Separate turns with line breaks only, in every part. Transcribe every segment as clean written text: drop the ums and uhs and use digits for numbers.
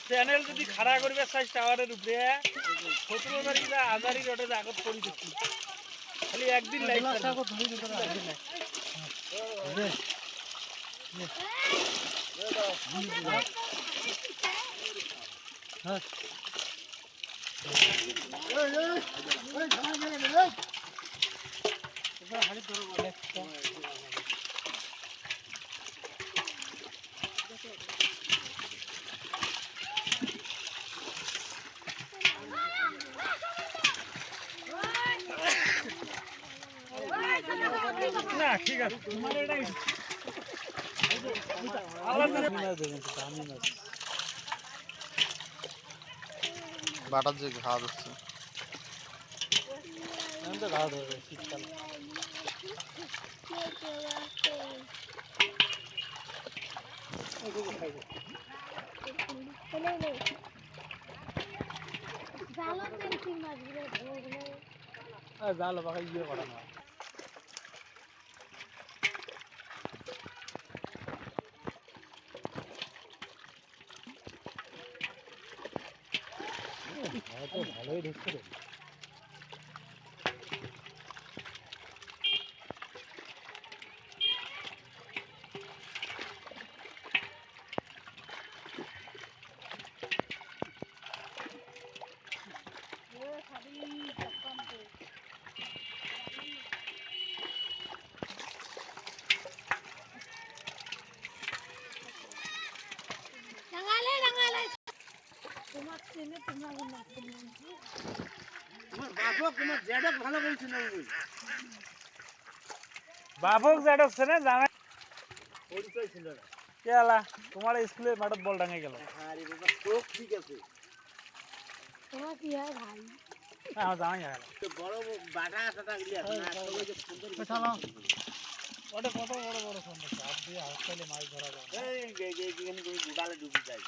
Channel যদি খাড়া করবে চাই টাওয়ারের উপরে 17 তারিখ আজারি রোডে আগত করে দিচ্ছি খালি একদিন লাইভ না ঠিক আছে তোমার এটাই
বাটার যে ঘাস হচ্ছে
ঘাট হবে শীতকাল জাল বাকি ইয়ে করা না ভালোই ঢুকছে রে বাবক জাডক ছেনে জানা পরিচয় ছিল না কেলা তোমার স্কুলে মাঠত বল ডাঙাই গেল আরে বাবা চোখ ঠিক আছে তোমার কি হয় ভাই আমার জামাই গেল বড় বাটা টাটা গিয়ে আছে না ওই যে সুন্দর চলো ওটা কত বড় বড় সমস্যা আপনি হাসপাতালে মাছ ধরা যায় এই এখানে কই গুড়ালে ডুবে যায়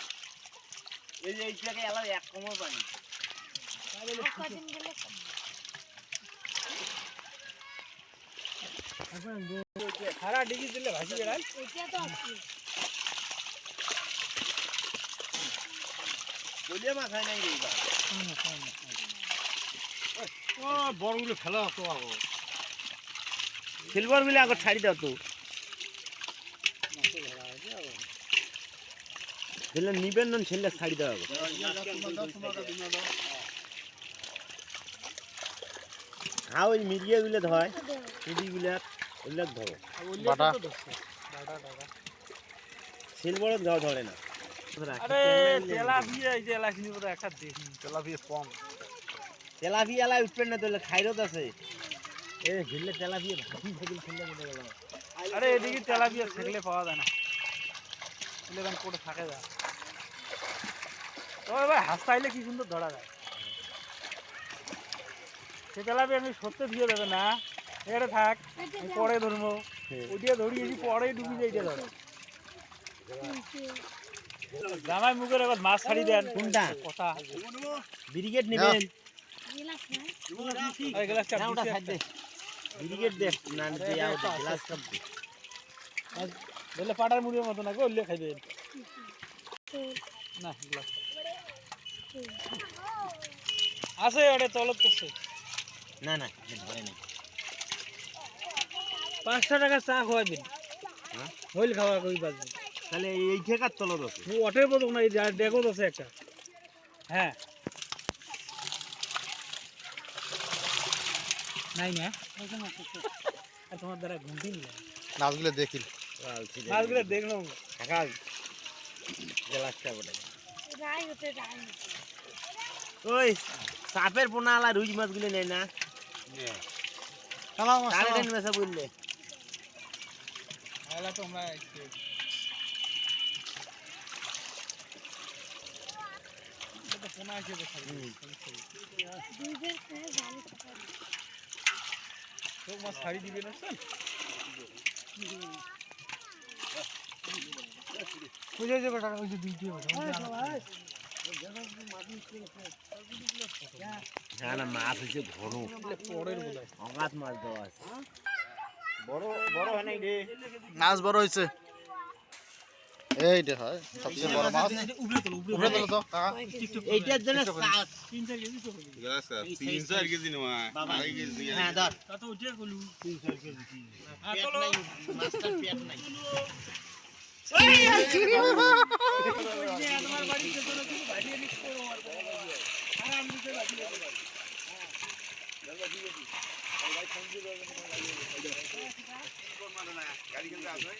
এই যে এই জায়গায় এলা এক কোমর পানি কদিন গেলে খারা ডিগি দিলে ভাজি বেড়াল এটা তো আছে বলিয়া মাছ হয় নাই রে ও বড়গুলো ফেলা তো আগো সিলভার মিলে আগে ছাড়ি দাও তো দিলে নিবেন না ছেলে ছাড়ি দাও হ্যাঁ ওই মিডিয়া গুলো ধয় সিডিগুলো ওগুলো ধরো
বাটা
সিলভার ধরে না আরে তেলাপিয়া এই যে এলাকিনি বড় একটা দেখি তেলাপিয়া কম তেলাপিয়া লাই উঠবেন না তো খাইরত আছে এ গিললে তেলাপিয়া ভাবি ভাগিল খেললে মনে গেল আরে এদিকে তেলাপিয়া ছেলে পাওয়া যায় না ছেলে গান কোটে থাকে যা তো ভাই হাসতাইলে কি সুন্দর ধরা যায় সে তেলাপিয়া আমি সত্যি দিয়ে দেবে না এটা থাক পরে ধরবো ওইটা ধরিয়েছি পরে ডুবি যাই এটা ধরো জামাই মুখের এবার মাছ ছাড়ি দেন কোনটা কথা ব্রিগেড নেবেন ব্রিগেড দে না গ্লাস কাপ দে বলে পাটার মুড়ির মতো না গো উল্লে খাইবেন না গ্লাস আছে ওটা তলব করছে না না ধরে না 500 টাকা চা খাওয়াবেন হ্যাঁ হইল খাওয়া কই বাজবে তাহলে এই ঠেকার তলব আছে ওটের বদল না এই দেখো আছে একটা হ্যাঁ নাই না আর তোমার দ্বারা ঘুমটি নিলে
মাছগুলো দেখি
মাছগুলো দেখলাম ঢাকা গ্লাসটা বটে ওই সাপের পোনা আলা রুই মাছগুলো নেই না মেসা বললে তোমরা পোনা হিসেবে মাছ ছাড়ি দিবে না বুঝে যাবে টাকা ওই যে দুইটি না মাছ হচ্ছে ঘন পরের বোধ হয় অগাধ মাছ দেওয়া আছে বড় বড় হয় নাই রে
মাছ বড় হয়েছে এইটা হয় সবচেয়ে বড় মাছ। উপরে তোলো তো কাকা।
এইটার জন্য
3-4 কেজি তো হবে।
তিন চার কেজি নেওয়া আড়াই কেজি
হ্যাঁ ধর
তা তো উঠে গেলু। 3-4 কেজি।
পেট নাই মাছটার পেট নাই
তোমার বাড়িতে তো কিছু ভাজিয়ে নিস করো আরাম দিতে ভাজিয়ে দেবো।
গাড়ি কিন্তু আছে